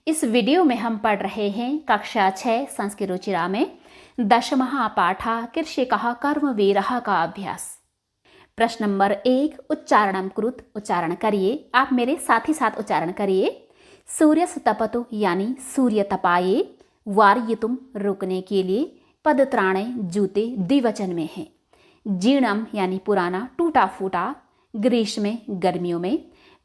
इस वीडियो में हम पढ़ रहे हैं कक्षा 6 संस्कृत रुचिरा में 10वां पाठा कृषिकः कर्मवीरः का अभ्यास। प्रश्न नंबर 1 उच्चारणम कृत उच्चारण करिए। आप मेरे साथ ही साथ उच्चारण करिए। सूर्यस तपतु यानी सूर्य तपाए, वार्यितुम रुकने के लिए, पदत्राणे जूते द्विवचन में है, जीर्णम यानी पुराना टूटा फूटा, ग्रीष्म गर्मियों में,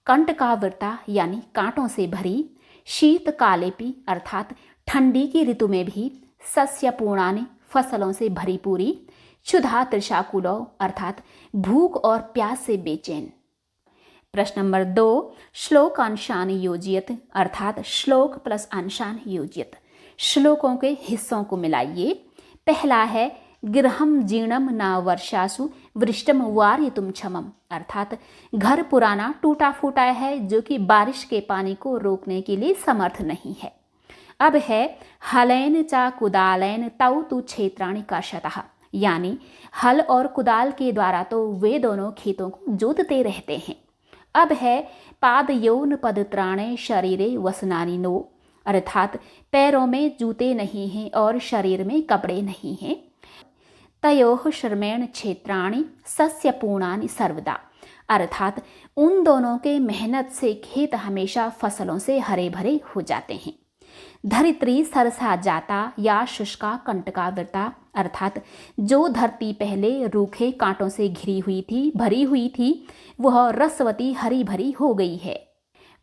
कंटकावृता यानी कांटों से भरी, शीतकालेपि अर्थात ठंडी की ऋतु में भी, सस्यपूर्णानि फसलों से भरी पूरी, क्षुधा तृषाकुलो अर्थात भूख और प्यास से बेचैन। प्रश्न नंबर 2 श्लोक अंशान योजियत अर्थात श्लोक प्लस अंशान योजियत, श्लोकों के हिस्सों को मिलाइए। पहला है गृहम जीर्णम न वर्षासु वृष्टम वार्यितुम क्षमम अर्थात घर पुराना टूटा फूटा है जो कि बारिश के पानी को रोकने के लिए समर्थ नहीं है। अब है हलैन चा कुदालैन तौ तु क्षेत्राणि कर्षतः यानी हल और कुदाल के द्वारा तो वे दोनों खेतों को जोतते रहते हैं। अब है पादयोन पदत्राणे शरीरे वसनानि नो अर्थात पैरों में जूते नहीं हैं और शरीर में कपड़े नहीं हैं। तयोः श्रमेण क्षेत्राणि सस्यपूर्णानि सर्वदा अर्थात उन दोनों के मेहनत से खेत हमेशा फसलों से हरे भरे हो जाते हैं। धरित्री सरसा जाता या शुष्का कंटकावृता अर्थात जो धरती पहले रूखे कांटों से घिरी हुई थी, भरी हुई थी, वह रसवती हरी भरी हो गई है।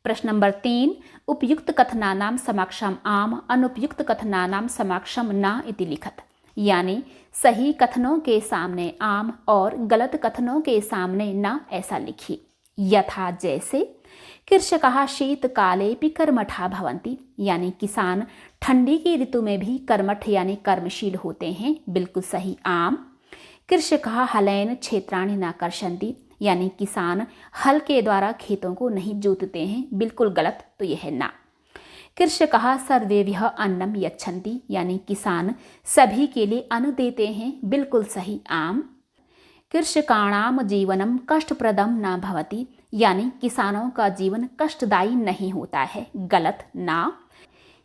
प्रश्न नंबर 3 उपयुक्त कथनानाम समक्षम आम अनुपयुक्त कथनानाम समक्षम न इति लिखत यानी सही कथनों के सामने आम और गलत कथनों के सामने न ऐसा लिखिए। यथा जैसे कृषकः शीतकाले कर्मठा भवन्ति यानी किसान ठंडी की ऋतु में भी कर्मठ यानी कर्मशील होते हैं, बिल्कुल सही आम। कृषकः हलैन क्षेत्राणि न कर्षन्ति यानी किसान हल के द्वारा खेतों को नहीं जोतते हैं, बिल्कुल गलत, तो यह है ना। कृषकः सर्वेभ्यः अन्नम यच्छन्ति यानी किसान सभी के लिए अन्न देते हैं, बिल्कुल सही आम। कृषकाणाम जीवनम कष्टप्रदम न भवति यानी किसानों का जीवन कष्टदायी नहीं होता है, गलत ना।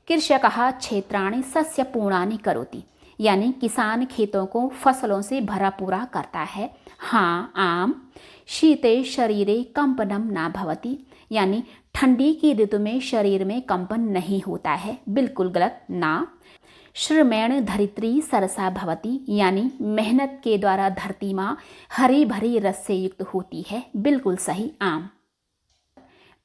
कृषकः क्षेत्राणि सस्यपूर्णानि करोति यानी किसान खेतों को फसलों से भरा पूरा करता है, हाँ आम। शीते शरीरे कंपनम न भवति यानी ठंडी की ऋतु में शरीर में कंपन नहीं होता है, बिल्कुल गलत ना। श्रमेण धरित्री सरसा भवति यानी मेहनत के द्वारा धरती माँ हरी भरी रस से युक्त होती है, बिल्कुल सही आम।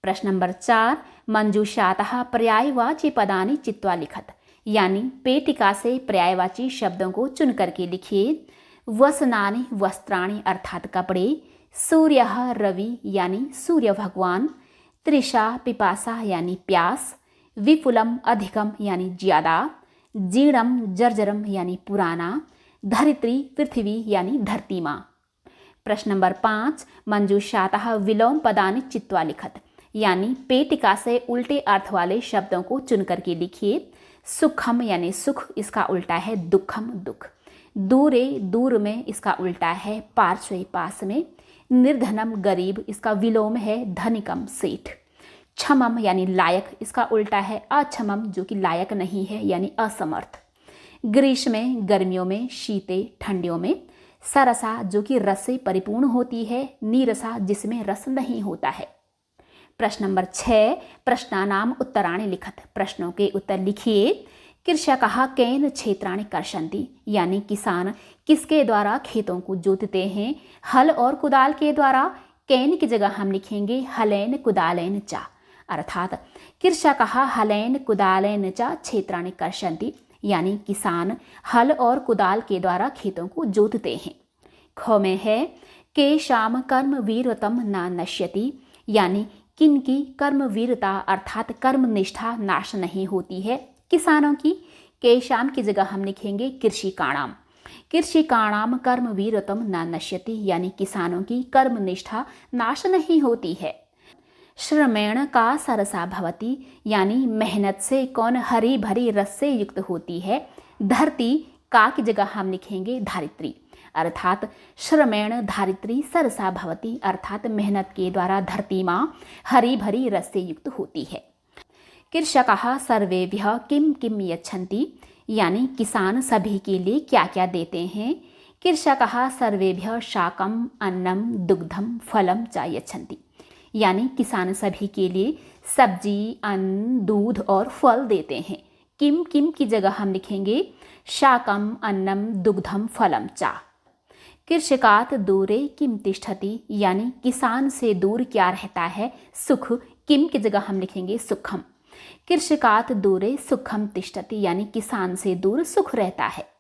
प्रश्न नंबर 4 मंजूषातः पर्यायवाची पदानि चित्वा लिखत यानी पेटिका से पर्यायवाची शब्दों को चुन करके लिखिए। वसनानि वस्त्राणि अर्थात कपड़े, सूर्यः रवि यानी सूर्य भगवान, तृषा पिपासा यानी प्यास, विपुलम अधिकम यानी ज्यादा, जीर्णम जर्जरम यानी पुराना, धरित्री पृथ्वी यानी धरती माँ। प्रश्न नंबर 5 मंजूषातः विलोम पदानि चित्वा लिखत यानी पेटिका से उल्टे अर्थ वाले शब्दों को चुन करके लिखिए। सुखम यानी सुख, इसका उल्टा है दुखम दुख। दूरे दूर में, इसका उल्टा है पार्श्वे पास में। निर्धनम गरीब, इसका विलोम है धनिकम सेठ। क्षमम यानी लायक, इसका उल्टा है अक्षमम जो कि लायक नहीं है यानी असमर्थ। ग्रीष्म गर्मियों में, शीते ठंडियों में, सरसा जो कि रस से परिपूर्ण होती है, नीरसा जिसमें रस नहीं होता है। प्रश्न नंबर 6 प्रश्नानाम उत्तराणि लिखत प्रश्नों के उत्तर लिखिए। कृषकः केन क्षेत्राणि कर्षन्ति यानी किसान किसके द्वारा खेतों को जोतते हैं, हल और कुदाल के द्वारा। केन की जगह हम लिखेंगे हलैन कुदालैन चा अर्थात कृषकः हलैन कुदालैन चा क्षेत्राणि कर्षन्ति यानी किसान हल और कुदाल के द्वारा खेतों को जोतते हैं। ख में है केषाम कर्मवीरतम न नश्यति यानी किनकी कर्मवीरता अर्थात कर्मनिष्ठा नाश नहीं होती है, किसानों की। केशाम की जगह हम लिखेंगे कृषिकाणाम। कृषिकाणाम कर्मवीरतम न नश्यति यानी किसानों की कर्मनिष्ठा नाश नहीं होती है। श्रमेण का सरसा भवति यानी मेहनत से कौन हरी भरी रस से युक्त होती है। धरती का की जगह हम लिखेंगे धारित्री अर्थात श्रमेण धारित्री सरसा भवति अर्थात मेहनत के द्वारा धरती माँ हरी भरी रस से युक्त होती है। कृषकाः सर्वेभ्यः किं किं यच्छन्ति, यानी किसान सभी के लिए क्या क्या देते हैं। कृषकाः सर्वेभ्यः शाकम् अन्नम दुग्धम फलम च यच्छन्ति, यानी किसान सभी के लिए सब्जी, अन्न, दूध और फल देते हैं। किम किम की जगह हम लिखेंगे शाकम अन्नम दुग्धम फलम च। कृषकात् दूरे किम तिष्ठति, यानी किसान से दूर क्या रहता है, सुख। किम की जगह हम लिखेंगे सुखम। कृषकात् दूरे सुखम तिष्ठति, यानी किसान से दूर सुख रहता है।